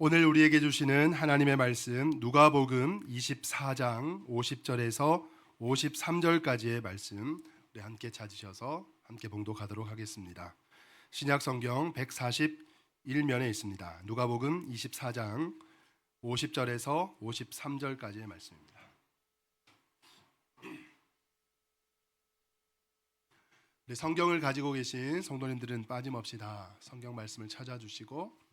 오늘 우리에게 주시는 하나님의 말씀 누가복음 24장 50절에서 53절까지의 말씀 우리 함께 찾으셔서 함께 봉독하도록 하겠습니다. 신약 성경 141면에 있습니다. 누가복음 24장 50절에서 53절까지의 말씀입니다. 우리 성경을 가지고 계신 성도님들은 빠짐없이 다 성경 말씀을 찾아주시고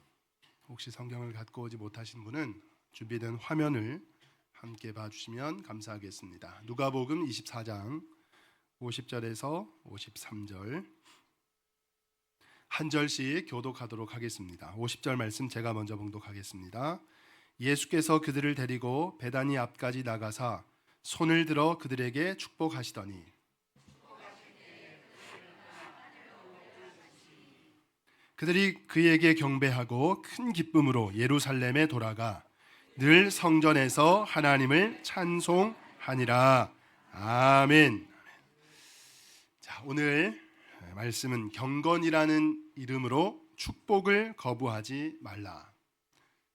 혹시 성경을 갖고 오지 못하신 분은 준비된 화면을 함께 봐주시면 감사하겠습니다. 누가복음 24장 50절에서 53절 한 절씩 교독하도록 하겠습니다. 50절 말씀 제가 먼저 봉독하겠습니다. 예수께서 그들을 데리고 베다니 앞까지 나가사 손을 들어 그들에게 축복하시더니 그들이 그에게 경배하고 큰 기쁨으로 예루살렘에 돌아가 늘 성전에서 하나님을 찬송하니라. 아멘. 자, 오늘 말씀은 경건이라는 이름으로 축복을 거부하지 말라.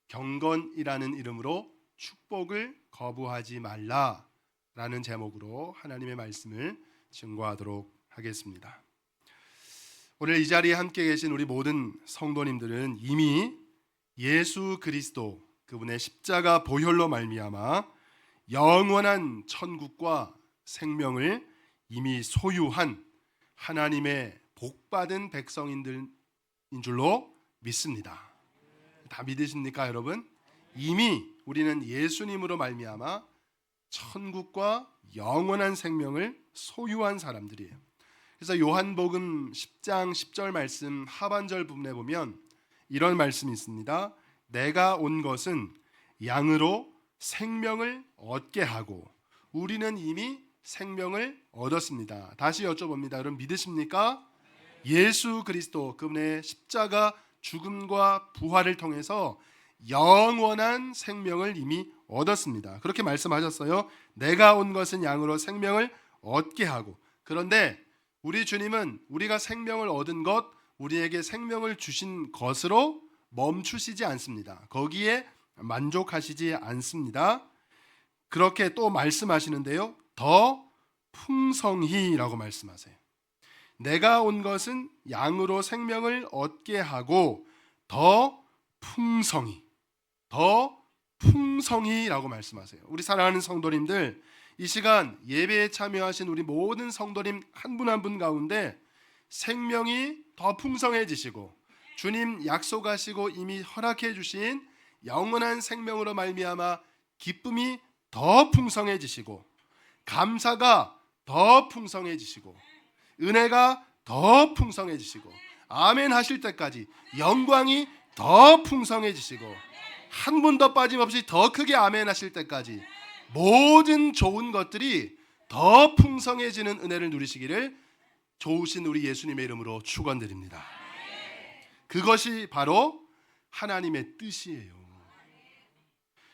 경건이라는 이름으로 축복을 거부하지 말라라는 제목으로 하나님의 말씀을 증거하도록 하겠습니다. 오늘 이 자리에 함께 계신 우리 모든 성도님들은 이미 예수 그리스도 그분의 십자가 보혈로 말미암아 영원한 천국과 생명을 이미 소유한 하나님의 복받은 백성인들인 줄로 믿습니다. 다 믿으십니까, 여러분? 이미 우리는 예수님으로 말미암아 천국과 영원한 생명을 소유한 사람들이에요. 그래서 요한복음 10장 10절 말씀 하반절 부분에 보면 이런 말씀이 있습니다. 내가 온 것은 양으로 생명을 얻게 하고 우리는 이미 생명을 얻었습니다. 다시 여쭤봅니다. 여러분 믿으십니까? 예수 그리스도 그분의 십자가 죽음과 부활을 통해서 영원한 생명을 이미 얻었습니다. 그렇게 말씀하셨어요. 내가 온 것은 양으로 생명을 얻게 하고. 그런데 우리 주님은 우리가 생명을 얻은 것, 우리에게 생명을 주신 것으로 멈추시지 않습니다. 거기에 만족하시지 않습니다. 그렇게 또 말씀하시는데요. 더 풍성히라고 말씀하세요. 내가 온 것은 양으로 생명을 얻게 하고 더 풍성히라고 말씀하세요. 우리 사랑하는 성도님들, 이 시간 예배에 참여하신 우리 모든 성도님 한 분 한 분 가운데 생명이 더 풍성해지시고 주님 약속하시고 이미 허락해 주신 영원한 생명으로 말미암아 기쁨이 더 풍성해지시고 감사가 더 풍성해지시고 은혜가 더 풍성해지시고 아멘 하실 때까지 영광이 더 풍성해지시고 한 분도 빠짐없이 더 크게 아멘 하실 때까지 모든 좋은 것들이 더 풍성해지는 은혜를 누리시기를 좋으신 우리 예수님의 이름으로 축원드립니다. 그것이 바로 하나님의 뜻이에요.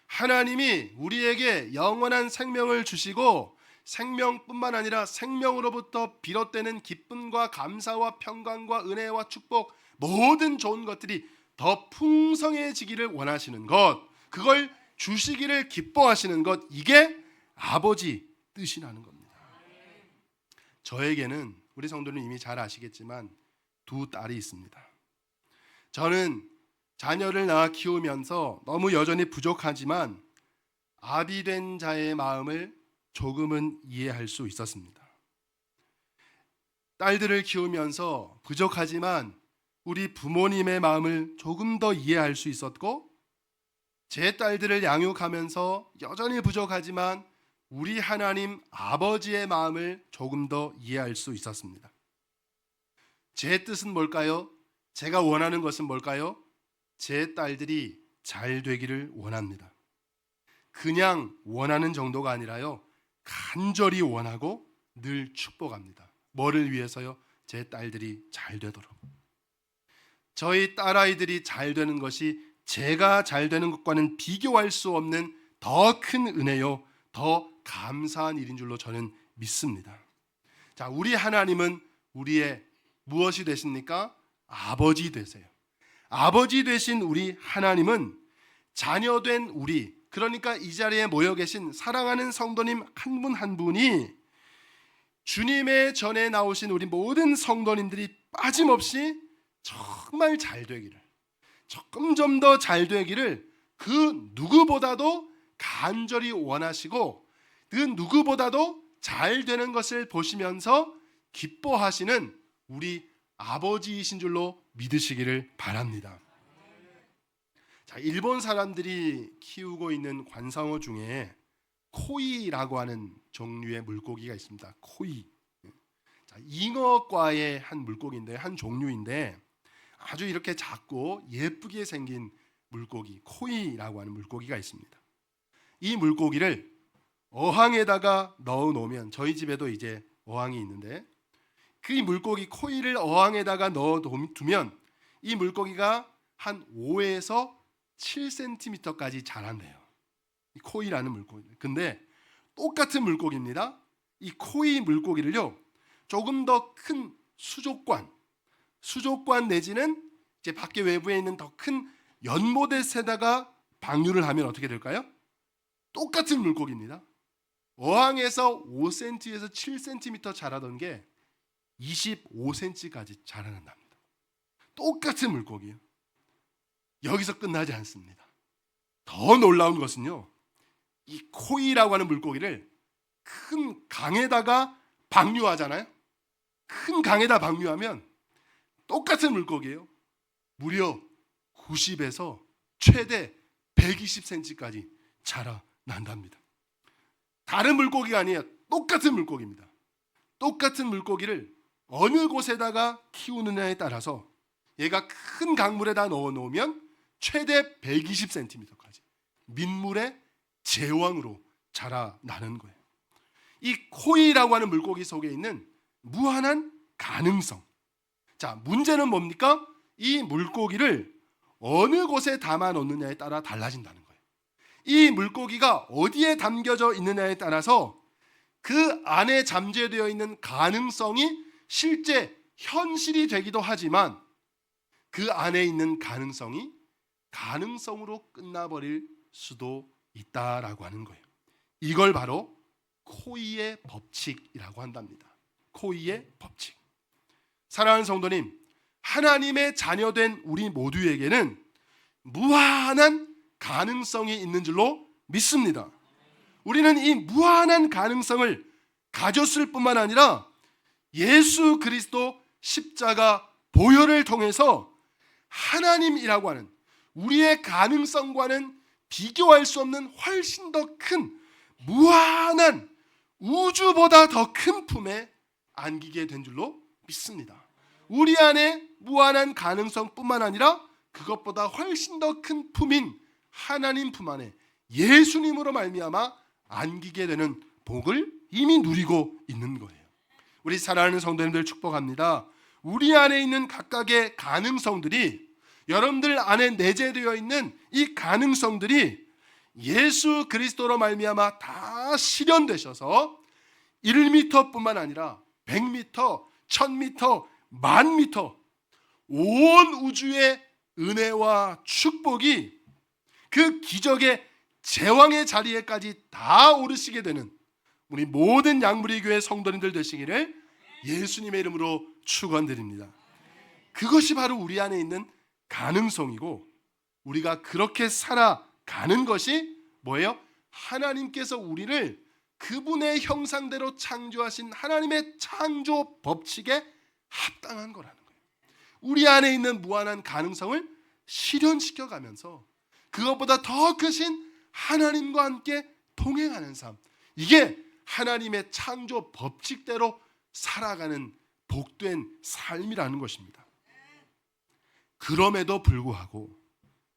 하나님이 우리에게 영원한 생명을 주시고 생명뿐만 아니라 생명으로부터 비롯되는 기쁨과 감사와 평강과 은혜와 축복 모든 좋은 것들이 더 풍성해지기를 원하시는 것, 그걸 주시기를 기뻐하시는 것, 이게 아버지 뜻이라는 겁니다. 저에게는 우리 성도는 이미 잘 아시겠지만 두 딸이 있습니다. 저는 자녀를 낳아 키우면서 너무 여전히 부족하지만 아비된 자의 마음을 조금은 이해할 수 있었습니다. 딸들을 키우면서 부족하지만 우리 부모님의 마음을 조금 더 이해할 수 있었고 제 딸들을 양육하면서 여전히 부족하지만 우리 하나님 아버지의 마음을 조금 더 이해할 수 있었습니다. 제 뜻은 뭘까요? 제가 원하는 것은 뭘까요? 제 딸들이 잘 되기를 원합니다. 그냥 원하는 정도가 아니라요, 간절히 원하고 늘 축복합니다. 뭐를 위해서요? 제 딸들이 잘 되도록. 저희 딸아이들이 잘 되는 것이 제가 잘 되는 것과는 비교할 수 없는 더 큰 은혜요, 더 감사한 일인 줄로 저는 믿습니다. 자, 우리 하나님은 우리의 무엇이 되십니까? 아버지 되세요. 아버지 되신 우리 하나님은 자녀된 우리, 그러니까 이 자리에 모여 계신 사랑하는 성도님 한 분 한 분이 주님의 전에 나오신 우리 모든 성도님들이 빠짐없이 정말 잘 되기를, 점점 더 잘 되기를 그 누구보다도 간절히 원하시고 그 누구보다도 잘 되는 것을 보시면서 기뻐하시는 우리 아버지이신 줄로 믿으시기를 바랍니다. 자, 일본 사람들이 키우고 있는 관상어 중에 코이라고 하는 종류의 물고기가 있습니다. 코이. 자, 잉어과의 한 물고기인데, 한 종류인데 아주 이렇게 작고 예쁘게 생긴 물고기, 코이라고 하는 물고기가 있습니다. 이 물고기를 어항에다가 넣어 놓으면, 저희 집에도 이제 어항이 있는데 그 물고기 코이를 어항에다가 넣어 두면 이 물고기가 한 5에서 7cm까지 자란대요. 이 코이라는 물고기. 근데 똑같은 물고기입니다. 이 코이 물고기를요, 조금 더 큰 수족관 내지는 이제 밖에 외부에 있는 더 큰 연못에다가 방류를 하면 어떻게 될까요? 똑같은 물고기입니다. 어항에서 5cm에서 7cm 자라던 게 25cm까지 자라난답니다. 똑같은 물고기예요. 여기서 끝나지 않습니다. 더 놀라운 것은요, 이 코이라고 하는 물고기를 큰 강에다가 방류하잖아요. 큰 강에다 방류하면 똑같은 물고기예요. 무려 90에서 최대 120cm까지 자라난답니다. 다른 물고기가 아니에요. 똑같은 물고기입니다. 똑같은 물고기를 어느 곳에다가 키우느냐에 따라서 얘가 큰 강물에다 넣어 놓으면 최대 120cm까지 민물의 제왕으로 자라나는 거예요. 이 코이라고 하는 물고기 속에 있는 무한한 가능성. 자, 문제는 뭡니까? 이 물고기를 어느 곳에 담아 놓느냐에 따라 달라진다는 거예요. 이 물고기가 어디에 담겨져 있느냐에 따라서 그 안에 잠재되어 있는 가능성이 실제 현실이 되기도 하지만 그 안에 있는 가능성이 가능성으로 끝나버릴 수도 있다라고 하는 거예요. 이걸 바로 코이의 법칙이라고 한답니다. 코이의 법칙. 사랑하는 성도님, 하나님의 자녀된 우리 모두에게는 무한한 가능성이 있는 줄로 믿습니다. 우리는 이 무한한 가능성을 가졌을 뿐만 아니라 예수 그리스도 십자가 보혈을 통해서 하나님이라고 하는 우리의 가능성과는 비교할 수 없는 훨씬 더 큰 무한한 우주보다 더 큰 품에 안기게 된 줄로 믿습니다. 우리 안에 무한한 가능성뿐만 아니라 그것보다 훨씬 더 큰 품인 하나님 품 안에 예수님으로 말미암아 안기게 되는 복을 이미 누리고 있는 거예요. 우리 사랑하는 성도님들 축복합니다. 우리 안에 있는 각각의 가능성들이, 여러분들 안에 내재되어 있는 이 가능성들이 예수 그리스도로 말미암아 다 실현되셔서 1m뿐만 아니라 100m, 1000m, 10,000m 온 우주의 은혜와 축복이 그 기적의 제왕의 자리에까지 다 오르시게 되는 우리 모든 양무리 교회 성도님들 되시기를 예수님의 이름으로 축원드립니다. 그것이 바로 우리 안에 있는 가능성이고, 우리가 그렇게 살아가는 것이 뭐예요? 하나님께서 우리를 그분의 형상대로 창조하신 하나님의 창조 법칙에 합당한 거라는 거예요. 우리 안에 있는 무한한 가능성을 실현시켜 가면서 그것보다 더 크신 하나님과 함께 동행하는 삶, 이게 하나님의 창조 법칙대로 살아가는 복된 삶이라는 것입니다. 그럼에도 불구하고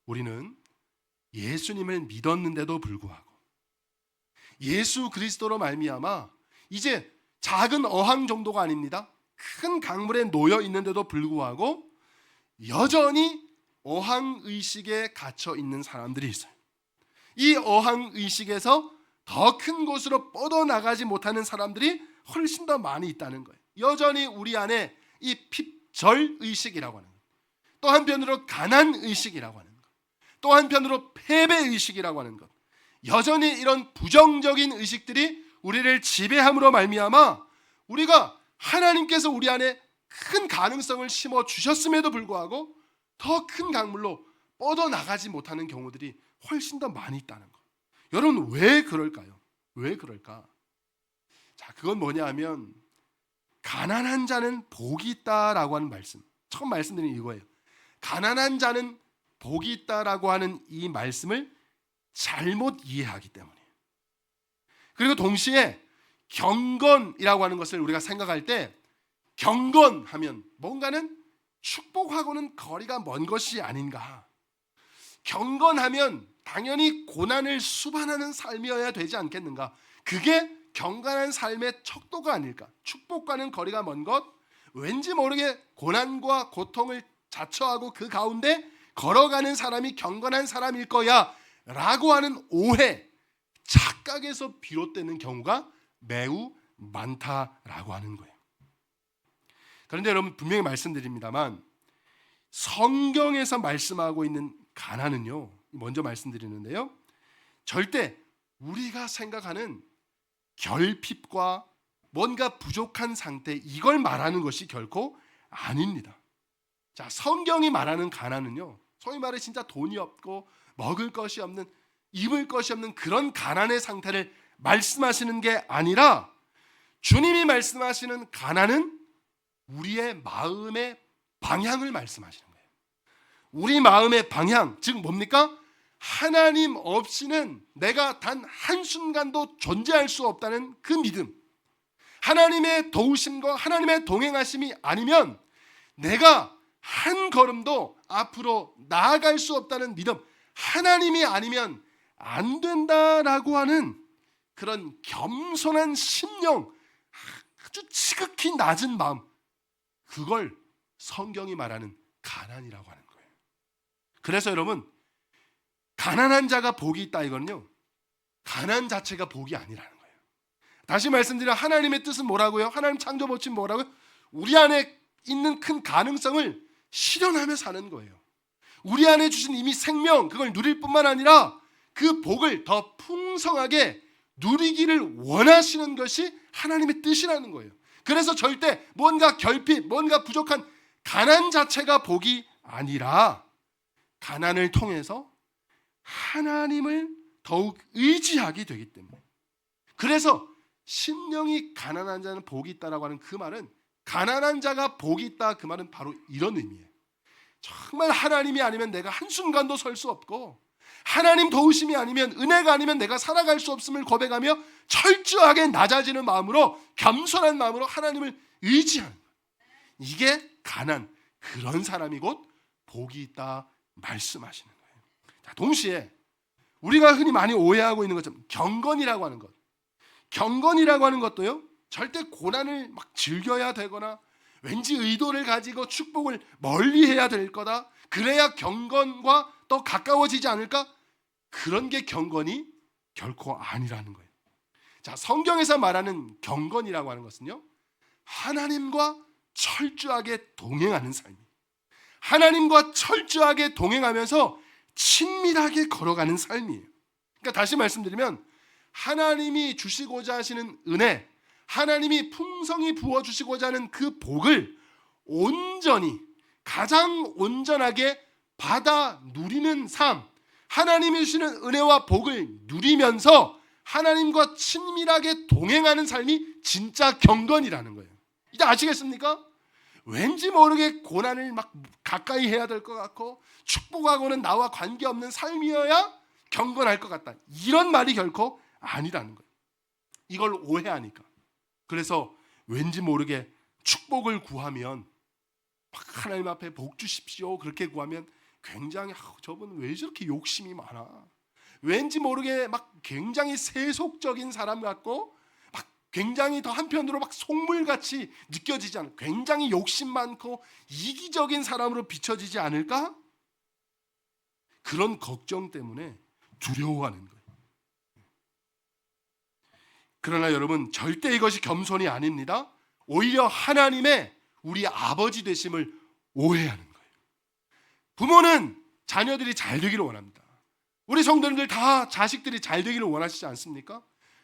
우리는 예수님을 믿었는데도 불구하고 예수 그리스도로 말미암아 이제 작은 어항 정도가 아닙니다. 큰 강물에 놓여 있는데도 불구하고 여전히 어항의식에 갇혀 있는 사람들이 있어요. 이 어항의식에서 더 큰 곳으로 뻗어나가지 못하는 사람들이 훨씬 더 많이 있다는 거예요. 여전히 우리 안에 이 핍절의식이라고 하는 거예요. 또 한편으로 가난의식이라고 하는 거예요. 또 한편으로 패배의식이라고 하는 것, 여전히 이런 부정적인 의식들이 우리를 지배함으로 말미암아 우리가 하나님께서 우리 안에 큰 가능성을 심어 주셨음에도 불구하고 더 큰 강물로 뻗어나가지 못하는 경우들이 훨씬 더 많이 있다는 것. 여러분, 왜 그럴까요? 왜 그럴까? 자, 그건 뭐냐 하면 가난한 자는 복이 있다라고 하는 말씀, 처음 말씀드린 이거예요. 가난한 자는 복이 있다라고 하는 이 말씀을 잘못 이해하기 때문이에요. 그리고 동시에 경건이라고 하는 것을 우리가 생각할 때, 경건하면 뭔가는 축복하고는 거리가 먼 것이 아닌가. 경건하면 당연히 고난을 수반하는 삶이어야 되지 않겠는가. 그게 경건한 삶의 척도가 아닐까. 축복과는 거리가 먼 것, 왠지 모르게 고난과 고통을 자처하고 그 가운데 걸어가는 사람이 경건한 사람일 거야 라고 하는 오해, 착각에서 비롯되는 경우가 매우 많다라고 하는 거예요. 그런데 여러분, 분명히 말씀드립니다만 성경에서 말씀하고 있는 가난은요, 먼저 말씀드리는데요, 절대 우리가 생각하는 결핍과 뭔가 부족한 상태, 이걸 말하는 것이 결코 아닙니다. 자, 성경이 말하는 가난은요, 소위 말해 진짜 돈이 없고 먹을 것이 없는, 입을 것이 없는 그런 가난의 상태를 말씀하시는 게 아니라, 주님이 말씀하시는 가난은 우리의 마음의 방향을 말씀하시는 거예요. 우리 마음의 방향, 즉 뭡니까? 하나님 없이는 내가 단 한순간도 존재할 수 없다는 그 믿음, 하나님의 도우심과 하나님의 동행하심이 아니면 내가 한 걸음도 앞으로 나아갈 수 없다는 믿음, 하나님이 아니면 안 된다라고 하는 그런 겸손한 심령, 아주 지극히 낮은 마음, 그걸 성경이 말하는 가난이라고 하는 거예요. 그래서 여러분, 가난한 자가 복이 있다, 이건요, 가난 자체가 복이 아니라는 거예요. 다시 말씀드리면 하나님의 뜻은 뭐라고요? 하나님 창조 법칙은 뭐라고요? 우리 안에 있는 큰 가능성을 실현하며 사는 거예요. 우리 안에 주신 이미 생명, 그걸 누릴 뿐만 아니라 그 복을 더 풍성하게 누리기를 원하시는 것이 하나님의 뜻이라는 거예요. 그래서 절대 뭔가 결핍, 뭔가 부족한 가난 자체가 복이 아니라, 가난을 통해서 하나님을 더욱 의지하게 되기 때문에, 그래서 심령이 가난한 자는 복이 있다라고 하는 그 말은, 가난한 자가 복이 있다, 그 말은 바로 이런 의미예요. 정말 하나님이 아니면 내가 한순간도 설 수 없고, 하나님 도우심이 아니면, 은혜가 아니면 내가 살아갈 수 없음을 고백하며 철저하게 낮아지는 마음으로, 겸손한 마음으로 하나님을 의지하는 거예요. 이게 가난, 그런 사람이 곧 복이 있다 말씀하시는 거예요. 자, 동시에 우리가 흔히 많이 오해하고 있는 것처럼 경건이라고 하는 것, 경건이라고 하는 것도요, 절대 고난을 막 즐겨야 되거나 왠지 의도를 가지고 축복을 멀리해야 될 거다, 그래야 경건과 더 가까워지지 않을까, 그런 게 경건이 결코 아니라는 거예요. 자, 성경에서 말하는 경건이라고 하는 것은요, 하나님과 철저하게 동행하는 삶이에요. 하나님과 철저하게 동행하면서 친밀하게 걸어가는 삶이에요. 그러니까 다시 말씀드리면, 하나님이 주시고자 하시는 은혜, 하나님이 풍성히 부어주시고자 하는 그 복을 온전히, 가장 온전하게 받아 누리는 삶, 하나님이 주시는 은혜와 복을 누리면서 하나님과 친밀하게 동행하는 삶이 진짜 경건이라는 거예요. 이제 아시겠습니까? 왠지 모르게 고난을 막 가까이 해야 될 것 같고 축복하고는 나와 관계없는 삶이어야 경건할 것 같다, 이런 말이 결코 아니라는 거예요. 이걸 오해하니까. 그래서 왠지 모르게 축복을 구하면, 막 하나님 앞에 복 주십시오 그렇게 구하면 굉장히, 저분 왜 저렇게 욕심이 많아, 왠지 모르게 막 굉장히 세속적인 사람 같고, 막 굉장히 더 한편으로 막 속물같이 느껴지지 않을까, 굉장히 욕심 많고 이기적인 사람으로 비춰지지 않을까, 그런 걱정 때문에 두려워하는 거예요. 그러나 여러분, 절대 이것이 겸손이 아닙니다. 오히려 하나님의 우리 아버지 되심을 오해하는 거예요. 부모는 자녀들이 잘 되기를 원합니다. 우리 성도님들 다 자식들이 잘 되기를 원하시지 않습니까?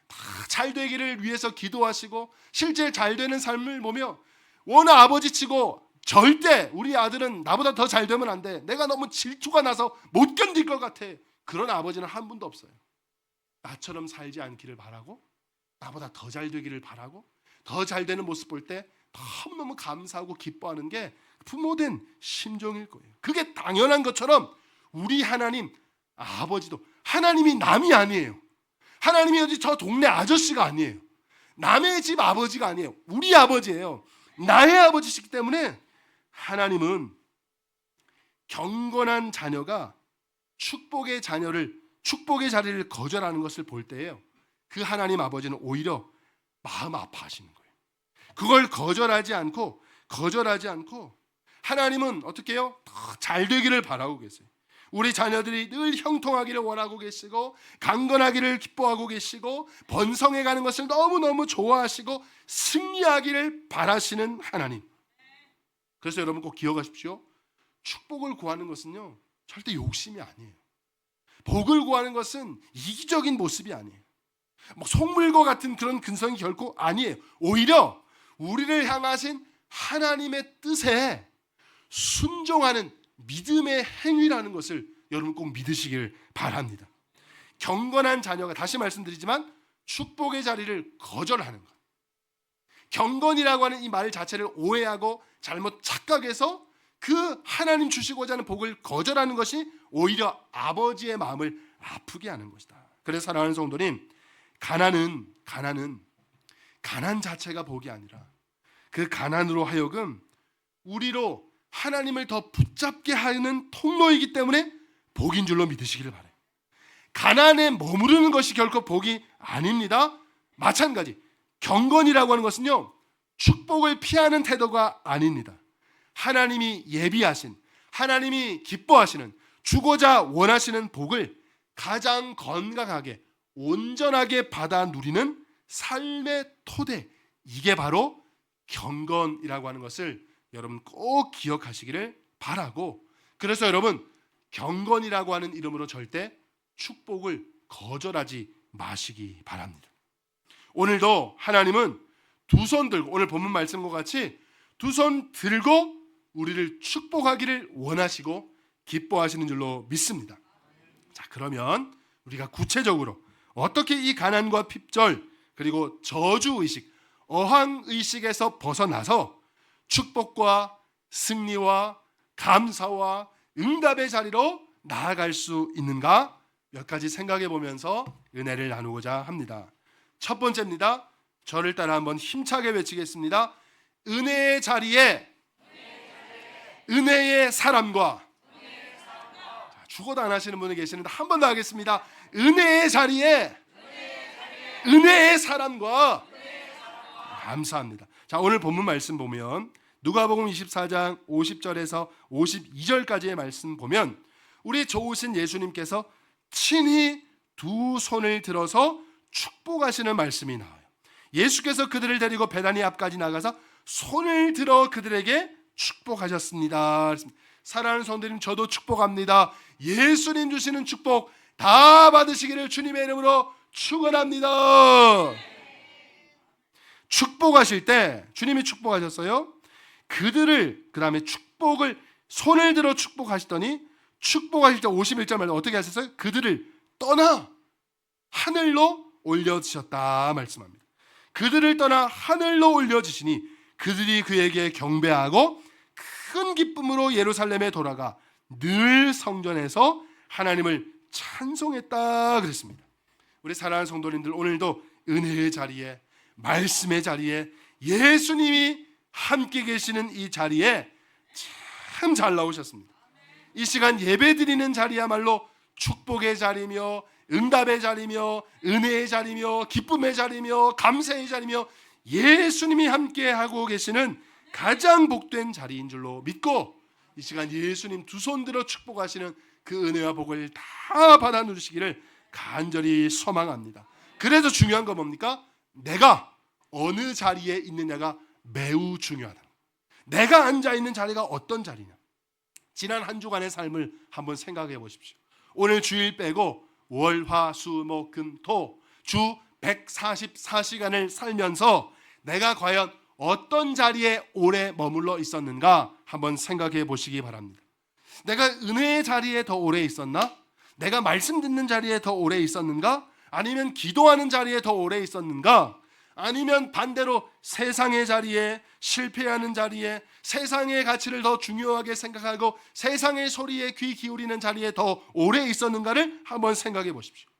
다 잘 되기를 위해서 기도하시고 실제 잘 되는 삶을 보며 워낙 아버지치고 절대 우리 아들은 나보다 더 잘 되면 안 돼. 내가 너무 질투가 나서 못 견딜 것 같아. 그런 아버지는 한 분도 없어요. 나처럼 살지 않기를 바라고 나보다 더 잘 되기를 바라고 더 잘 되는 모습 볼 때 너무너무 감사하고 기뻐하는 게 부모된 심정일 거예요. 그게 당연한 것처럼 우리 하나님 아버지도 하나님이 남이 아니에요. 하나님이 어디 저 동네 아저씨가 아니에요. 남의 집 아버지가 아니에요. 우리 아버지예요. 나의 아버지시기 때문에 하나님은 경건한 자녀가 축복의 자리를 거절하는 것을 볼 때에요. 그 하나님 아버지는 오히려 마음 아파하시는 거예요. 그걸 거절하지 않고 하나님은 어떻게 해요? 더 잘 되기를 바라고 계세요. 우리 자녀들이 늘 형통하기를 원하고 계시고 강건하기를 기뻐하고 계시고 번성해 가는 것을 너무너무 좋아하시고 승리하기를 바라시는 하나님. 그래서 여러분 꼭 기억하십시오. 축복을 구하는 것은요 절대 욕심이 아니에요. 복을 구하는 것은 이기적인 모습이 아니에요. 속물과 같은 그런 근성이 결코 아니에요. 오히려 우리를 향하신 하나님의 뜻에 순종하는 믿음의 행위라는 것을 여러분 꼭 믿으시길 바랍니다. 경건한 자녀가 다시 말씀드리지만 축복의 자리를 거절하는 것. 경건이라고 하는 이 말 자체를 오해하고 잘못 착각해서 그 하나님 주시고자 하는 복을 거절하는 것이 오히려 아버지의 마음을 아프게 하는 것이다. 그래서 사랑하는 성도님, 가난 자체가 복이 아니라 그 가난으로 하여금 우리로 하나님을 더 붙잡게 하는 통로이기 때문에 복인 줄로 믿으시기를 바라요. 가난에 머무르는 것이 결코 복이 아닙니다. 마찬가지 경건이라고 하는 것은요 축복을 피하는 태도가 아닙니다. 하나님이 예비하신, 하나님이 기뻐하시는, 주고자 원하시는 복을 가장 건강하게 온전하게 받아 누리는 삶의 토대, 이게 바로 경건이라고 하는 것을 여러분 꼭 기억하시기를 바라고, 그래서 여러분 경건이라고 하는 이름으로 절대 축복을 거절하지 마시기 바랍니다. 오늘도 하나님은 두 손 들고, 오늘 본문 말씀과 같이 두 손 들고 우리를 축복하기를 원하시고 기뻐하시는 줄로 믿습니다. 자, 그러면 우리가 구체적으로 어떻게 이 가난과 핍절 그리고 저주의식, 어항의식에서 벗어나서 축복과 승리와 감사와 응답의 자리로 나아갈 수 있는가 몇 가지 생각해 보면서 은혜를 나누고자 합니다. 첫 번째입니다. 저를 따라 한번 힘차게 외치겠습니다. 은혜의 자리에 은혜의 사람과, 자, 죽어도 안 하시는 분이 계시는데 한 번 더 하겠습니다. 은혜의 자리에 은혜의 사람과. 감사합니다. 자, 오늘 본문 말씀 보면 누가복음 24장 50절에서 52절까지의 말씀 보면 우리 좋으신 예수님께서 친히 두 손을 들어서 축복하시는 말씀이 나와요. 예수께서 그들을 데리고 베다니 앞까지 나가서 손을 들어 그들에게 축복하셨습니다. 사랑하는 성도님, 저도 축복합니다. 예수님 주시는 축복 다 받으시기를 주님의 이름으로 축원합니다. 축복하실 때 주님이 축복하셨어요. 그들을, 그 다음에 축복을 손을 들어 축복하시더니 축복하실 때 51절 말씀 어떻게 하셨어요? 그들을 떠나 하늘로 올려주셨다 말씀합니다. 그들을 떠나 하늘로 올려주시니 그들이 그에게 경배하고 큰 기쁨으로 예루살렘에 돌아가 늘 성전에서 하나님을 찬송했다 그랬습니다. 우리 사랑하는 성도님들, 오늘도 은혜의 자리에, 말씀의 자리에, 예수님이 함께 계시는 이 자리에 참 잘 나오셨습니다. 이 시간 예배 드리는 자리야말로 축복의 자리며 응답의 자리며 은혜의 자리며 기쁨의 자리며 감사의 자리며 예수님이 함께 하고 계시는 가장 복된 자리인 줄로 믿고 이 시간 예수님 두 손 들어 축복하시는 그 은혜와 복을 다 받아 누리시기를 간절히 소망합니다. 그래서 중요한 건 뭡니까? 내가 어느 자리에 있느냐가 매우 중요하다. 내가 앉아 있는 자리가 어떤 자리냐. 지난 한 주간의 삶을 한번 생각해 보십시오. 오늘 주일 빼고 월, 화, 수, 목, 금, 토 주 144시간을 살면서 내가 과연 어떤 자리에 오래 머물러 있었는가 한번 생각해 보시기 바랍니다. 내가 은혜의 자리에 더 오래 있었나? 내가 말씀 듣는 자리에 더 오래 있었는가? 아니면 기도하는 자리에 더 오래 있었는가? 아니면 반대로 세상의 자리에, 실패하는 자리에, 세상의 가치를 더 중요하게 생각하고 세상의 소리에 귀 기울이는 자리에 더 오래 있었는가를 한번 생각해 보십시오.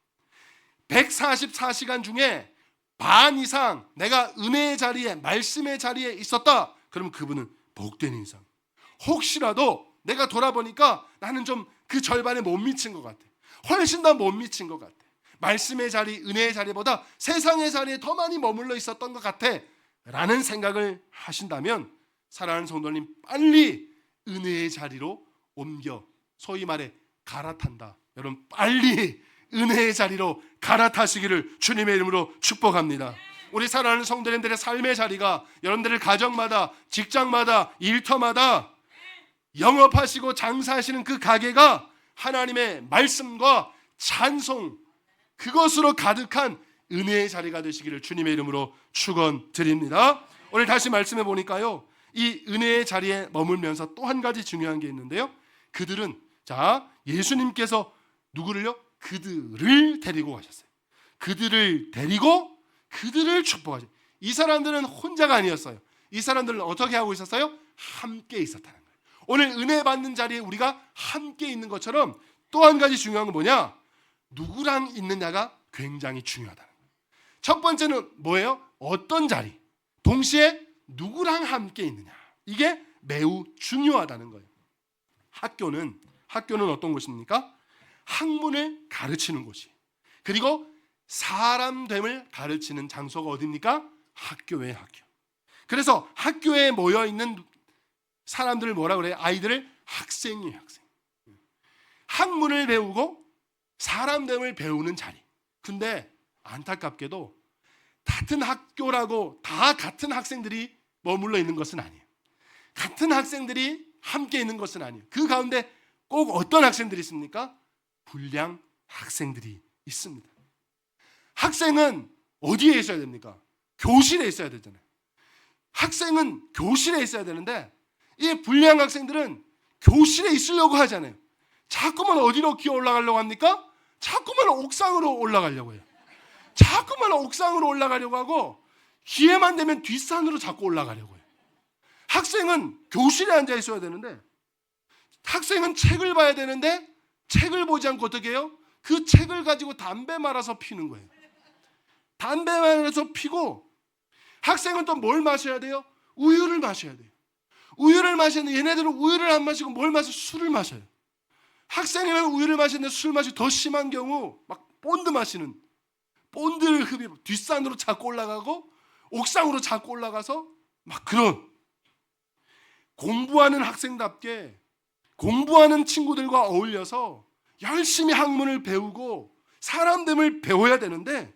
144시간 중에 반 이상 내가 은혜의 자리에, 말씀의 자리에 있었다. 그러면 그분은 복된 인상. 혹시라도 내가 돌아보니까 나는 좀 그 절반에 못 미친 것 같아. 훨씬 더 못 미친 것 같아. 말씀의 자리, 은혜의 자리보다 세상의 자리에 더 많이 머물러 있었던 것 같아 라는 생각을 하신다면 사랑하는 성도님, 빨리 은혜의 자리로 옮겨, 소위 말해 갈아탄다. 여러분 빨리 은혜의 자리로 갈아타시기를 주님의 이름으로 축복합니다. 우리 사랑하는 성도님들의 삶의 자리가 여러분들의 가정마다, 직장마다, 일터마다, 영업하시고 장사하시는 그 가게가 하나님의 말씀과 찬송, 그것으로 가득한 은혜의 자리가 되시기를 주님의 이름으로 축원드립니다. 오늘 다시 말씀해 보니까요, 이 은혜의 자리에 머물면서 또 한 가지 중요한 게 있는데요, 그들은, 자, 예수님께서 누구를요? 그들을 데리고 가셨어요. 그들을 데리고 그들을 축복하셨어요. 이 사람들은 혼자가 아니었어요. 이 사람들은 어떻게 하고 있었어요? 함께 있었다는 거예요. 오늘 은혜 받는 자리에 우리가 함께 있는 것처럼 또 한 가지 중요한 건 뭐냐? 누구랑 있느냐가 굉장히 중요하다는 거예요. 첫 번째는 뭐예요? 어떤 자리, 동시에 누구랑 함께 있느냐, 이게 매우 중요하다는 거예요. 학교는 어떤 곳입니까? 학문을 가르치는 곳이, 그리고 사람됨을 가르치는 장소가 어디입니까? 학교예요. 학교. 그래서 학교에 모여있는 사람들을 뭐라 그래요? 아이들을 학생이에요. 학생. 학문을 배우고 사람됨을 배우는 자리. 근데 안타깝게도 같은 학교라고 다 같은 학생들이 머물러 있는 것은 아니에요. 같은 학생들이 함께 있는 것은 아니에요. 그 가운데 꼭 어떤 학생들이 있습니까? 불량 학생들이 있습니다. 학생은 어디에 있어야 됩니까? 교실에 있어야 되잖아요. 학생은 교실에 있어야 되는데 이 불량 학생들은 교실에 있으려고 하잖아요. 자꾸만 어디로 기어 올라가려고 합니까? 자꾸만 옥상으로 올라가려고 해요. 자꾸만 옥상으로 올라가려고 하고 기회만 되면 뒷산으로 자꾸 올라가려고 해요. 학생은 교실에 앉아 있어야 되는데, 학생은 책을 봐야 되는데 책을 보지 않고 어떻게 해요? 그 책을 가지고 담배 말아서 피는 거예요. 담배 말아서 피고, 학생은 또 뭘 마셔야 돼요? 우유를 마셔야 돼요. 우유를 마시는데 얘네들은 우유를 안 마시고 뭘 마셔요? 술을 마셔요. 학생이면 우유를 마시는데 술 맛이 더 심한 경우 막 본드 마시는, 본드를 흡입, 뒷산으로 자꾸 올라가고 옥상으로 자꾸 올라가서 막 그런, 공부하는 학생답게 공부하는 친구들과 어울려서 열심히 학문을 배우고 사람됨을 배워야 되는데,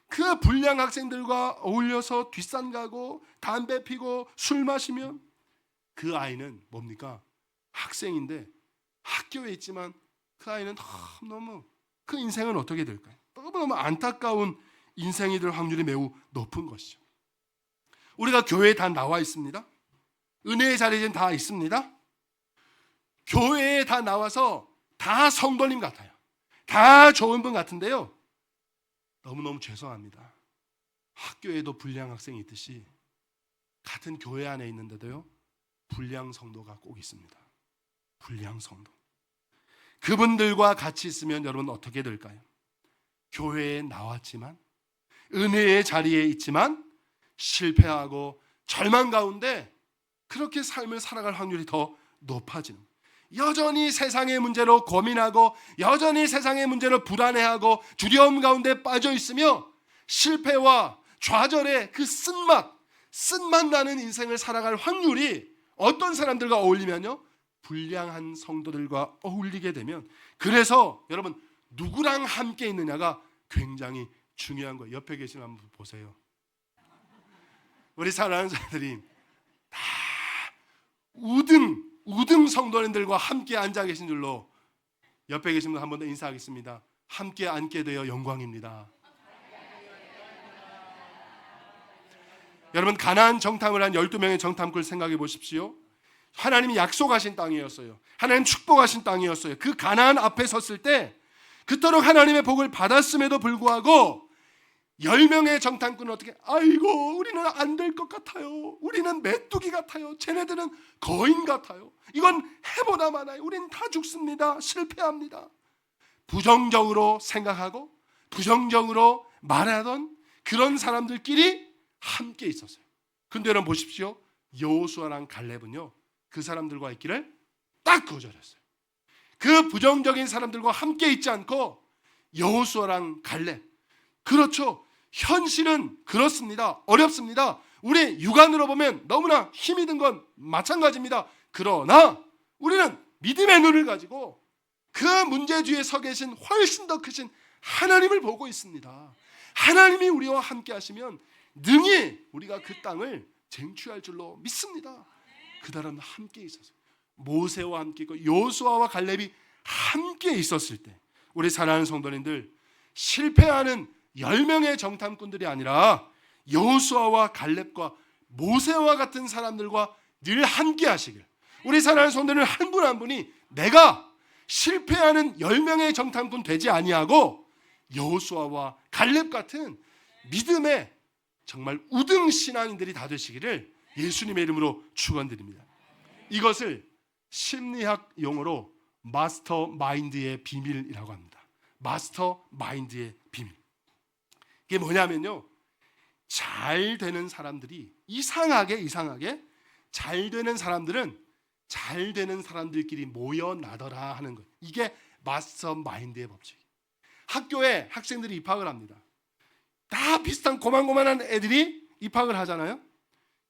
그 불량 학생들과 어울려서 뒷산 가고 담배 피고 술 마시면 그 아이는 뭡니까? 학생인데 학교에 있지만 그 아이는 너무, 그 인생은 어떻게 될까요? 너무너무 안타까운 인생이 될 확률이 매우 높은 것이죠. 우리가 교회에 다 나와 있습니다. 은혜의 자리에 다 있습니다. 교회에 다 나와서 다 성도님 같아요. 다 좋은 분 같은데요, 너무너무 죄송합니다. 학교에도 불량 학생이 있듯이 같은 교회 안에 있는데도요, 불량 성도가 꼭 있습니다. 불량 성도. 그분들과 같이 있으면 여러분 어떻게 될까요? 교회에 나왔지만, 은혜의 자리에 있지만 실패하고 절망 가운데 그렇게 삶을 살아갈 확률이 더 높아지는 거예요. 여전히 세상의 문제로 고민하고 여전히 세상의 문제로 불안해하고 두려움 가운데 빠져 있으며 실패와 좌절의 그 쓴맛 나는 인생을 살아갈 확률이 어떤 사람들과 어울리면요, 불량한 성도들과 어울리게 되면, 그래서 여러분 누구랑 함께 있느냐가 굉장히 중요한 거예요. 옆에 계시는 한번 보세요. 우리 사랑하는 사람들이 다 우등 우등 성도님들과 함께 앉아 계신 줄로 옆에 계신 분 한 번 더 인사하겠습니다. 함께 앉게 되어 영광입니다. 여러분, 가나안 정탐을 한 12명의 정탐꾼을 생각해 보십시오. 하나님이 약속하신 땅이었어요. 하나님 축복하신 땅이었어요. 그 가나안 앞에 섰을 때 그토록 하나님의 복을 받았음에도 불구하고 10명의 정탐꾼은 어떻게, 아이고 우리는 안 될 것 같아요. 우리는 메뚜기 같아요. 쟤네들은 거인 같아요. 이건 해보다 많아요. 우리는 다 죽습니다. 실패합니다. 부정적으로 생각하고 부정적으로 말하던 그런 사람들끼리 함께 있었어요. 근데 여러분 보십시오. 여호수아랑 갈렙은요, 그 사람들과 있기를 딱 거절했어요. 그 부정적인 사람들과 함께 있지 않고 여호수아랑 갈렙, 그렇죠, 현실은 그렇습니다. 어렵습니다. 우리 육안으로 보면 너무나 힘이 든 건 마찬가지입니다. 그러나 우리는 믿음의 눈을 가지고 그 문제 뒤에 서 계신 훨씬 더 크신 하나님을 보고 있습니다. 하나님이 우리와 함께 하시면 능히 우리가 그 땅을 쟁취할 줄로 믿습니다. 그들은 함께 있었어요. 모세와 함께 있고 여호수아와 갈렙이 함께 있었을 때 우리 사랑하는 성도님들, 실패하는 10명의 정탐꾼들이 아니라 여호수아와 갈렙과 모세와 같은 사람들과 늘 함께 하시길, 우리 사랑하는 성도들 한 분 한 분이 내가 실패하는 10명의 정탐꾼 되지 아니하고 여호수아와 갈렙 같은 믿음의 정말 우등 신앙인들이 다 되시기를 예수님의 이름으로 축원드립니다. 이것을 심리학 용어로 마스터 마인드의 비밀이라고 합니다. 마스터 마인드의 비밀. 이게 뭐냐면요, 잘 되는 사람들이 이상하게 잘 되는 사람들은 잘 되는 사람들끼리 모여나더라 하는 거예요. 이게 마스터 마인드의 법칙. 학교에 학생들이 입학을 합니다. 다 비슷한 고만고만한 애들이 입학을 하잖아요.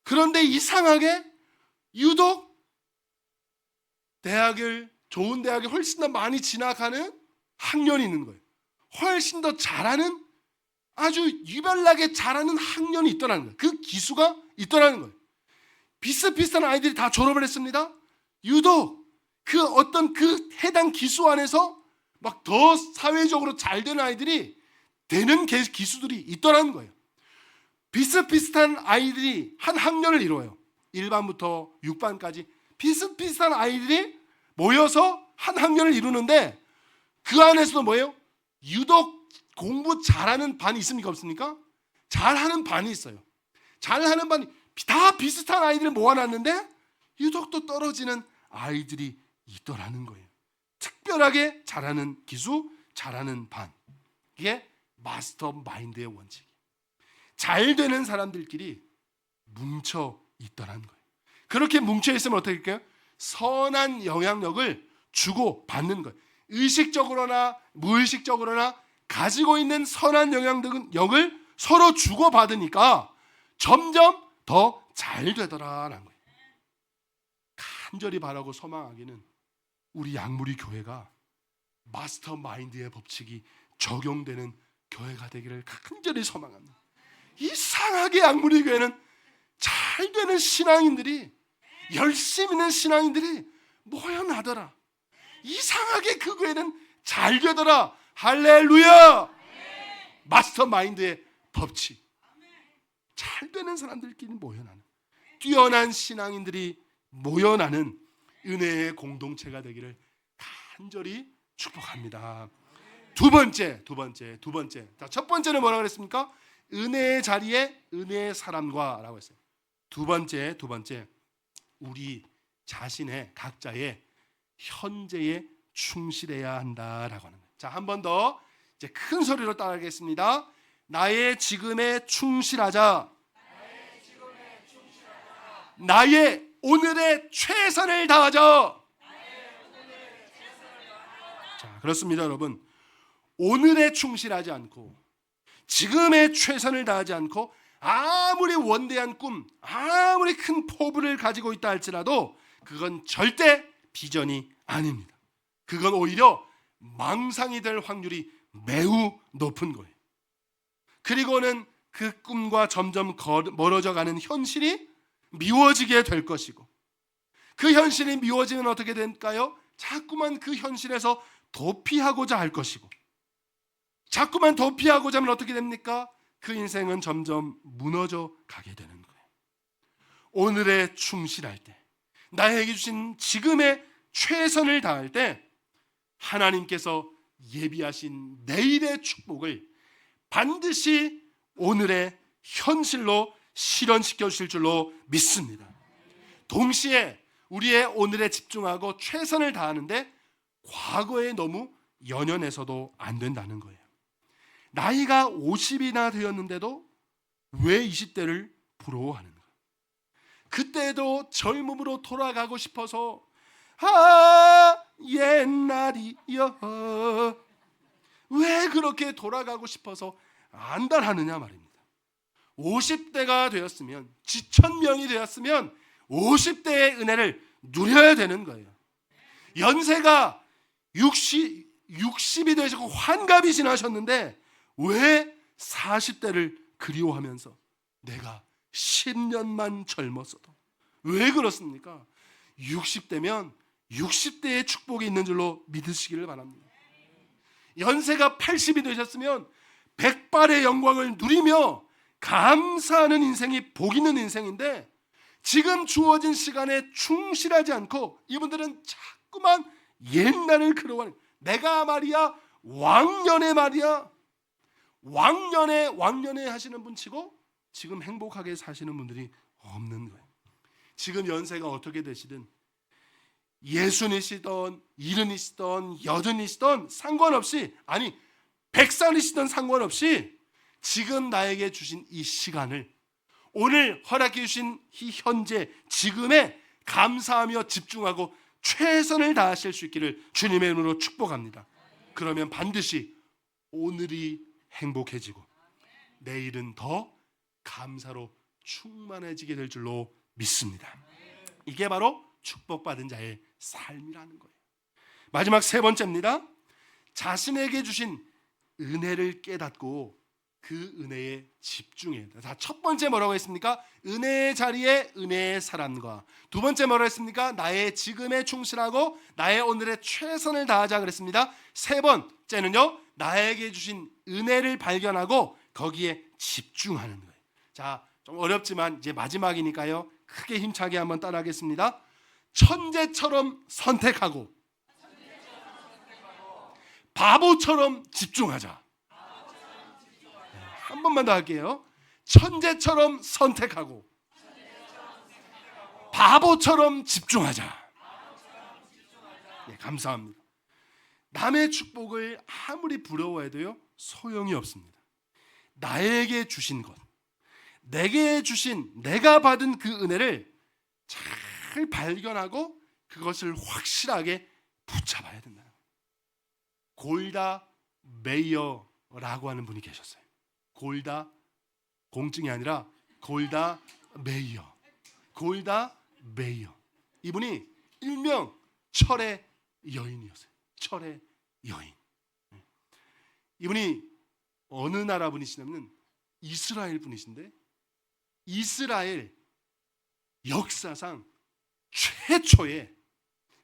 그런데 이상하게 유독 좋은 대학을 훨씬 더 많이 진학하는 학년이 있는 거예요. 훨씬 더 잘하는, 아주 유별나게 잘하는 학년이 있더라는 거예요. 그 기수가 있더라는 거예요. 비슷비슷한 아이들이 다 졸업을 했습니다. 유독 그 어떤 그 해당 기수 안에서 막 더 사회적으로 잘 되는 아이들이 되는 기수들이 있더라는 거예요. 비슷비슷한 아이들이 한 학년을 이루어요. 1반부터 6반까지 비슷비슷한 아이들이 모여서 한 학년을 이루는데 그 안에서도 뭐예요? 유독 공부 잘하는 반이 있습니까? 없습니까? 잘하는 반이 있어요. 잘하는 반이 다 비슷한 아이들을 모아놨는데 유독 또 떨어지는 아이들이 있더라는 거예요. 특별하게 잘하는 기수, 잘하는 반. 이게 마스터 마인드의 원칙. 잘 되는 사람들끼리 뭉쳐 있더라는 거예요. 그렇게 뭉쳐 있으면 어떻게 할까요? 선한 영향력을 주고 받는 거예요. 의식적으로나 무의식적으로나 가지고 있는 선한 영향력을 서로 주고 받으니까 점점 더 잘 되더라라는 거예요. 간절히 바라고 소망하기는 우리 양무리 교회가 마스터 마인드의 법칙이 적용되는 교회가 되기를 간절히 소망합니다. 이상하게 양무리 교회는 잘 되는 신앙인들이, 열심히 있는 신앙인들이 모여나더라. 이상하게 그 교회는 잘 되더라. 할렐루야. 마스터 마인드의 법칙. 잘 되는 사람들끼리 모여나는, 뛰어난 신앙인들이 모여나는 은혜의 공동체가 되기를 간절히 축복합니다. 두 번째. 자, 첫 번째는 뭐라고 그랬습니까? 은혜의 자리에 은혜의 사람과 라고 했어요. 두 번째, 우리 자신의 각자의 현재에 충실해야 한다라고 하는 거예요. 자, 한 번 더 이제 큰 소리로 따라하겠습니다. 나의 지금에 충실하자. 나의 오늘의 최선을 다하자. 자, 그렇습니다, 여러분. 오늘에 충실하지 않고 지금의 최선을 다하지 않고 아무리 원대한 꿈, 아무리 큰 포부를 가지고 있다 할지라도 그건 절대 비전이 아닙니다. 그건 오히려 망상이 될 확률이 매우 높은 거예요. 그리고는 그 꿈과 점점 멀어져 가는 현실이 미워지게 될 것이고, 그 현실이 미워지면 어떻게 될까요? 자꾸만 그 현실에서 도피하고자 할 것이고, 자꾸만 도피하고자 하면 어떻게 됩니까? 그 인생은 점점 무너져 가게 되는 거예요. 오늘에 충실할 때, 나에게 주신 지금의 최선을 다할 때 하나님께서 예비하신 내일의 축복을 반드시 오늘의 현실로 실현시켜 주실 줄로 믿습니다. 동시에 우리의 오늘에 집중하고 최선을 다하는데 과거에 너무 연연해서도 안 된다는 거예요. 나이가 50이나 되었는데도 왜 20대를 부러워하는가? 그때도 젊음으로 돌아가고 싶어서 옛날이여, 왜 그렇게 돌아가고 싶어서 안달하느냐 말입니다. 50대가 되었으면, 지천명이 되었으면 50대의 은혜를 누려야 되는 거예요. 연세가 60이 되시고 환갑이 지나셨는데 왜 40대를 그리워하면서 내가 10년만 젊었어도, 왜 그렇습니까? 60대면 60대의 축복이 있는 줄로 믿으시기를 바랍니다. 연세가 80이 되셨으면 백발의 영광을 누리며 감사하는 인생이 복 있는 인생인데, 지금 주어진 시간에 충실하지 않고 이분들은 자꾸만 옛날을 그리워하는, 내가 말이야 왕년에 말이야 왕년에 하시는 분 치고 지금 행복하게 사시는 분들이 없는 거예요. 지금 연세가 어떻게 되시든, 60이시던 70이시던 80이시던 상관없이, 아니 100살이시던 상관없이 지금 나에게 주신 이 시간을, 오늘 허락해 주신 이 현재 지금에 감사하며 집중하고 최선을 다하실 수 있기를 주님의 이름으로 축복합니다. 그러면 반드시 오늘이 행복해지고 내일은 더 감사로 충만해지게 될 줄로 믿습니다. 이게 바로 축복받은 자의 삶이라는 거예요. 마지막 세 번째입니다. 자신에게 주신 은혜를 깨닫고 그 은혜에 집중해야 돼. 자, 첫 번째 뭐라고 했습니까? 은혜의 자리에 은혜의 사람과. 두 번째 뭐라고 했습니까? 나의 지금에 충실하고 나의 오늘에 최선을 다하자 그랬습니다. 세 번째는요, 나에게 주신 은혜를 발견하고 거기에 집중하는 거예요. 자, 좀 어렵지만 이제 마지막이니까요, 크게 힘차게 한번 따라하겠습니다. 천재처럼 선택하고 바보처럼 집중하자. 한 번만 더 할게요. 천재처럼 선택하고 바보처럼 집중하자. 네, 감사합니다. 남의 축복을 아무리 부러워해도요, 소용이 없습니다. 나에게 주신 것, 내게 주신, 내가 받은 그 은혜를 잘 발견하고 그것을 확실하게 붙잡아야 된다. 골다 메이어라고 하는 분이 계셨어요. 골다, 공증이 아니라 골다 메이어. 골다 메이어. 이분이 일명 철의 여인이었어요. 철의 여인. 이분이 어느 나라 분이시냐면 이스라엘 분이신데, 이스라엘 역사상 최초의,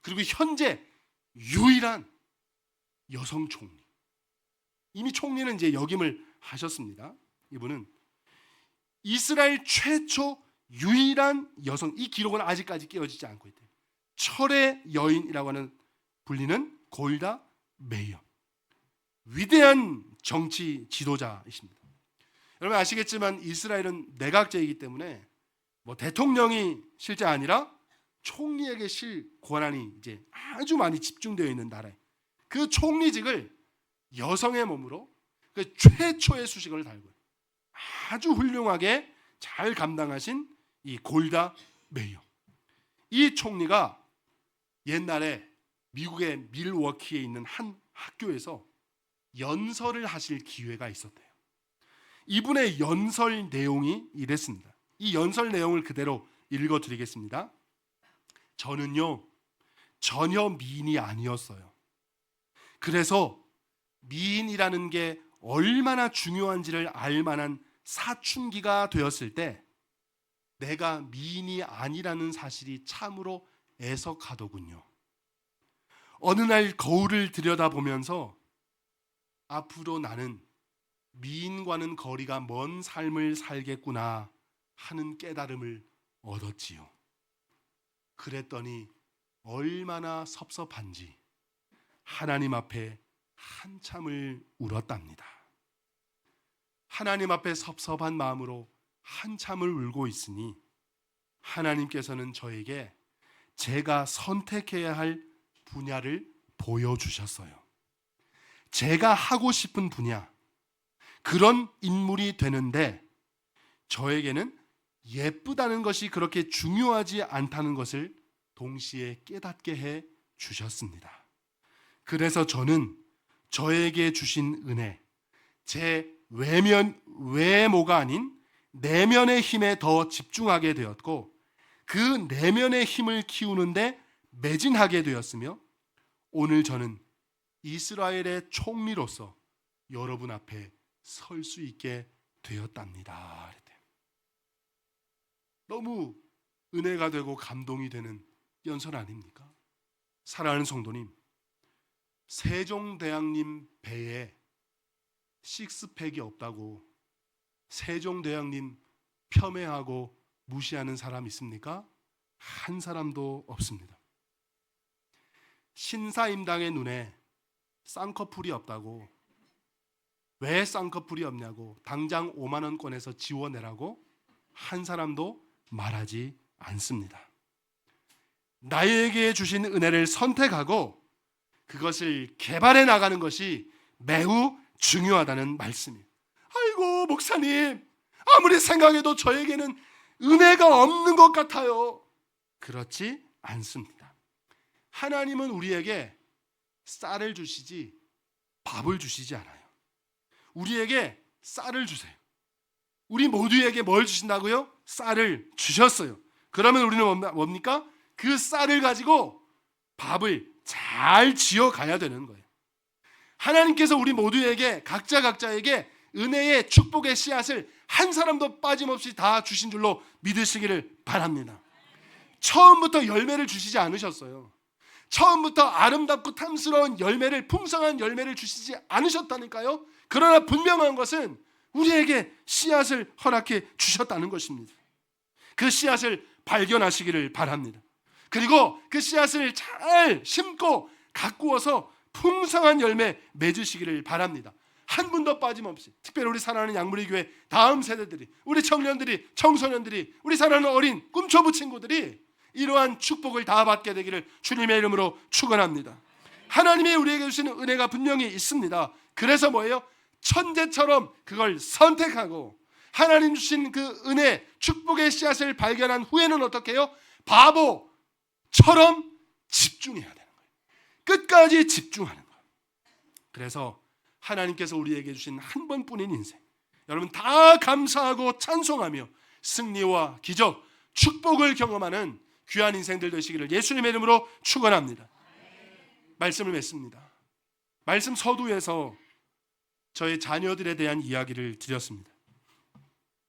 그리고 현재 유일한 여성 총리. 이미 총리는 이제 역임을 하셨습니다. 이분은 이스라엘 최초 유일한 여성, 이 기록은 아직까지 깨어지지 않고 있대요. 철의 여인이라고 하는 불리는 골다 메이어. 위대한 정치 지도자이십니다. 여러분 아시겠지만 이스라엘은 내각제이기 때문에 뭐 대통령이 실제 아니라 총리에게 실 권한이 이제 아주 많이 집중되어 있는 나라예요. 그 총리직을 여성의 몸으로 그 최초의 수식을 달고 아주 훌륭하게 잘 감당하신 이 골다 메이어. 이 총리가 옛날에 미국의 밀워키에 있는 한 학교에서 연설을 하실 기회가 있었대요. 이분의 연설 내용이 이랬습니다. 이 연설 내용을 그대로 읽어드리겠습니다. 저는요, 전혀 미인이 아니었어요. 그래서 미인이라는 게 얼마나 중요한지를 알 만한 사춘기가 되었을 때 내가 미인이 아니라는 사실이 참으로 애석하더군요. 어느 날 거울을 들여다보면서 앞으로 나는 미인과는 거리가 먼 삶을 살겠구나 하는 깨달음을 얻었지요. 그랬더니 얼마나 섭섭한지 하나님 앞에 한참을 울었답니다. 하나님 앞에 섭섭한 마음으로 한참을 울고 있으니 하나님께서는 저에게 제가 선택해야 할 분야를 보여주셨어요. 제가 하고 싶은 분야, 그런 인물이 되는데 저에게는 예쁘다는 것이 그렇게 중요하지 않다는 것을 동시에 깨닫게 해 주셨습니다. 그래서 저는 저에게 주신 은혜, 제 외모가 아닌 내면의 힘에 더 집중하게 되었고 그 내면의 힘을 키우는데 매진하게 되었으며 오늘 저는 이스라엘의 총리로서 여러분 앞에 설 수 있게 되었답니다. 너무 은혜가 되고 감동이 되는 연설 아닙니까? 사랑하는 성도님, 세종대왕님 배에 식스팩이 없다고 세종대왕님 폄훼하고 무시하는 사람 있습니까? 한 사람도 없습니다. 신사임당의 눈에 쌍꺼풀이 없다고, 왜 쌍꺼풀이 없냐고 당장 5만 원 꺼내서 지워내라고 한 사람도 말하지 않습니다. 나에게 주신 은혜를 선택하고 그것을 개발해 나가는 것이 매우 중요하다는 말씀이에요. 아이고 목사님, 아무리 생각해도 저에게는 은혜가 없는 것 같아요. 그렇지 않습니다. 하나님은 우리에게 쌀을 주시지 밥을 주시지 않아요. 우리에게 쌀을 주세요. 우리 모두에게 뭘 주신다고요? 쌀을 주셨어요. 그러면 우리는 뭡니까? 그 쌀을 가지고 밥을 잘 지어가야 되는 거예요. 하나님께서 우리 모두에게 각자에게 은혜의 축복의 씨앗을 한 사람도 빠짐없이 다 주신 줄로 믿으시기를 바랍니다. 처음부터 열매를 주시지 않으셨어요. 처음부터 아름답고 탐스러운 열매를, 풍성한 열매를 주시지 않으셨다니까요. 그러나 분명한 것은 우리에게 씨앗을 허락해 주셨다는 것입니다. 그 씨앗을 발견하시기를 바랍니다. 그리고 그 씨앗을 잘 심고 가꾸어서 풍성한 열매 맺으시기를 바랍니다. 한 분도 빠짐없이, 특별히 우리 사랑하는 양무리 교회 다음 세대들이, 우리 청년들이, 청소년들이, 우리 사랑하는 어린 꿈초부 친구들이 이러한 축복을 다 받게 되기를 주님의 이름으로 축원합니다. 하나님이 우리에게 주시는 은혜가 분명히 있습니다. 그래서 뭐예요? 천재처럼 그걸 선택하고 하나님 주신 그 은혜, 축복의 씨앗을 발견한 후에는 어떻게 해요? 바보처럼 집중해야 되는 거예요. 끝까지 집중하는 거예요. 그래서 하나님께서 우리에게 주신 한 번뿐인 인생, 여러분 다 감사하고 찬송하며 승리와 기적, 축복을 경험하는 귀한 인생들 되시기를 예수님의 이름으로 축원합니다. 말씀을 맺습니다. 말씀 서두에서 저의 자녀들에 대한 이야기를 드렸습니다.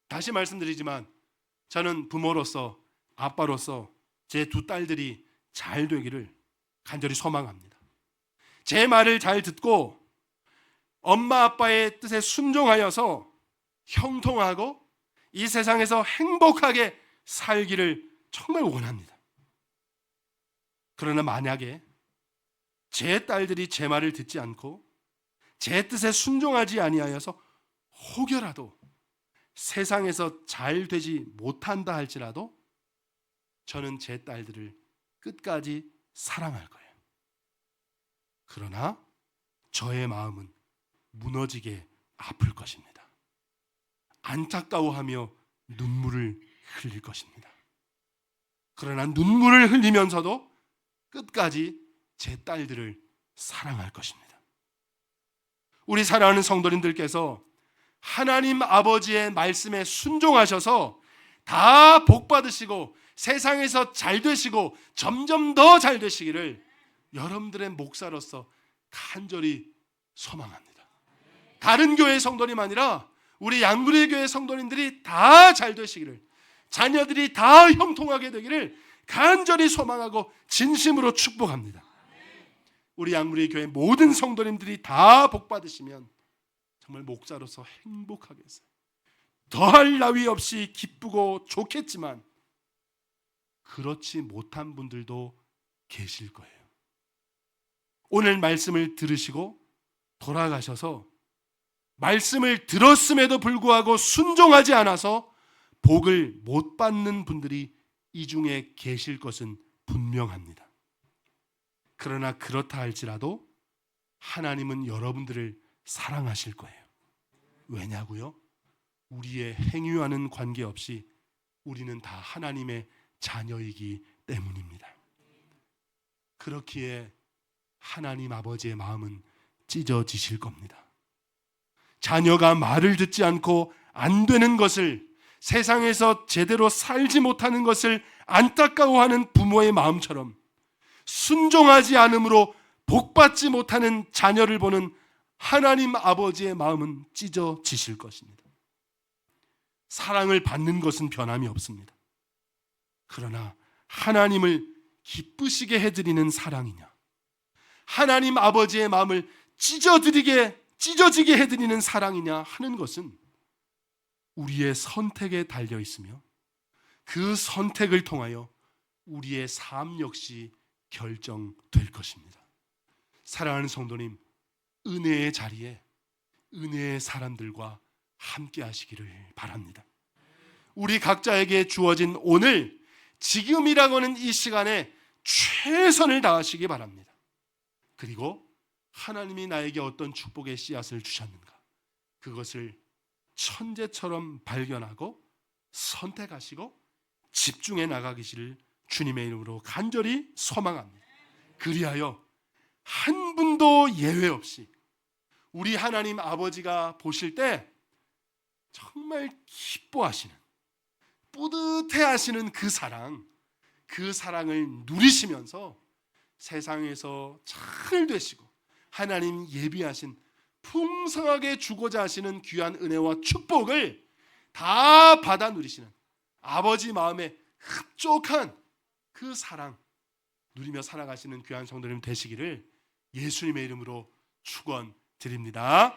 다시 말씀드리지만 저는 부모로서, 아빠로서 제 두 딸들이 잘 되기를 간절히 소망합니다. 제 말을 잘 듣고 엄마 아빠의 뜻에 순종하여서 형통하고 이 세상에서 행복하게 살기를 정말 원합니다. 그러나 만약에 제 딸들이 제 말을 듣지 않고 제 뜻에 순종하지 아니하여서 혹여라도 세상에서 잘 되지 못한다 할지라도 저는 제 딸들을 끝까지 사랑할 거예요. 그러나 저의 마음은 무너지게 아플 것입니다. 안타까워하며 눈물을 흘릴 것입니다. 그러나 눈물을 흘리면서도 끝까지 제 딸들을 사랑할 것입니다. 우리 사랑하는 성도님들께서 하나님 아버지의 말씀에 순종하셔서 다 복 받으시고 세상에서 잘 되시고 점점 더 잘 되시기를 여러분들의 목사로서 간절히 소망합니다. 다른 교회 성도님 아니라 우리 양구리 교회 성도님들이 다 잘 되시기를, 자녀들이 다 형통하게 되기를 간절히 소망하고 진심으로 축복합니다. 우리 양무리 교회 모든 성도님들이 다 복 받으시면 정말 목자로서 행복하겠어요. 더할 나위 없이 기쁘고 좋겠지만 그렇지 못한 분들도 계실 거예요. 오늘 말씀을 들으시고 돌아가셔서 말씀을 들었음에도 불구하고 순종하지 않아서 복을 못 받는 분들이 이 중에 계실 것은 분명합니다. 그러나 그렇다 할지라도 하나님은 여러분들을 사랑하실 거예요. 왜냐고요? 우리의 행위와는 관계없이 우리는 다 하나님의 자녀이기 때문입니다. 그렇기에 하나님 아버지의 마음은 찢어지실 겁니다. 자녀가 말을 듣지 않고 안 되는 것을, 세상에서 제대로 살지 못하는 것을 안타까워하는 부모의 마음처럼 순종하지 않음으로 복받지 못하는 자녀를 보는 하나님 아버지의 마음은 찢어지실 것입니다. 사랑을 받는 것은 변함이 없습니다. 그러나 하나님을 기쁘시게 해드리는 사랑이냐, 하나님 아버지의 마음을 찢어지게 해드리는 사랑이냐 하는 것은 우리의 선택에 달려 있으며 그 선택을 통하여 우리의 삶 역시 결정될 것입니다. 사랑하는 성도님, 은혜의 자리에 은혜의 사람들과 함께 하시기를 바랍니다. 우리 각자에게 주어진 오늘, 지금이라고 하는 이 시간에 최선을 다하시기 바랍니다. 그리고 하나님이 나에게 어떤 축복의 씨앗을 주셨는가, 그것을 천재처럼 발견하고 선택하시고 집중해 나가기를 주님의 이름으로 간절히 소망합니다. 그리하여 한 분도 예외 없이 우리 하나님 아버지가 보실 때 정말 기뻐하시는, 뿌듯해하시는 그 사랑을 누리시면서 세상에서 잘 되시고 하나님 예비하신 풍성하게 주고자 하시는 귀한 은혜와 축복을 다 받아 누리시는 아버지 마음에 흡족한 그 사랑 누리며 살아가시는 귀한 성도님 되시기를 예수님의 이름으로 축원드립니다.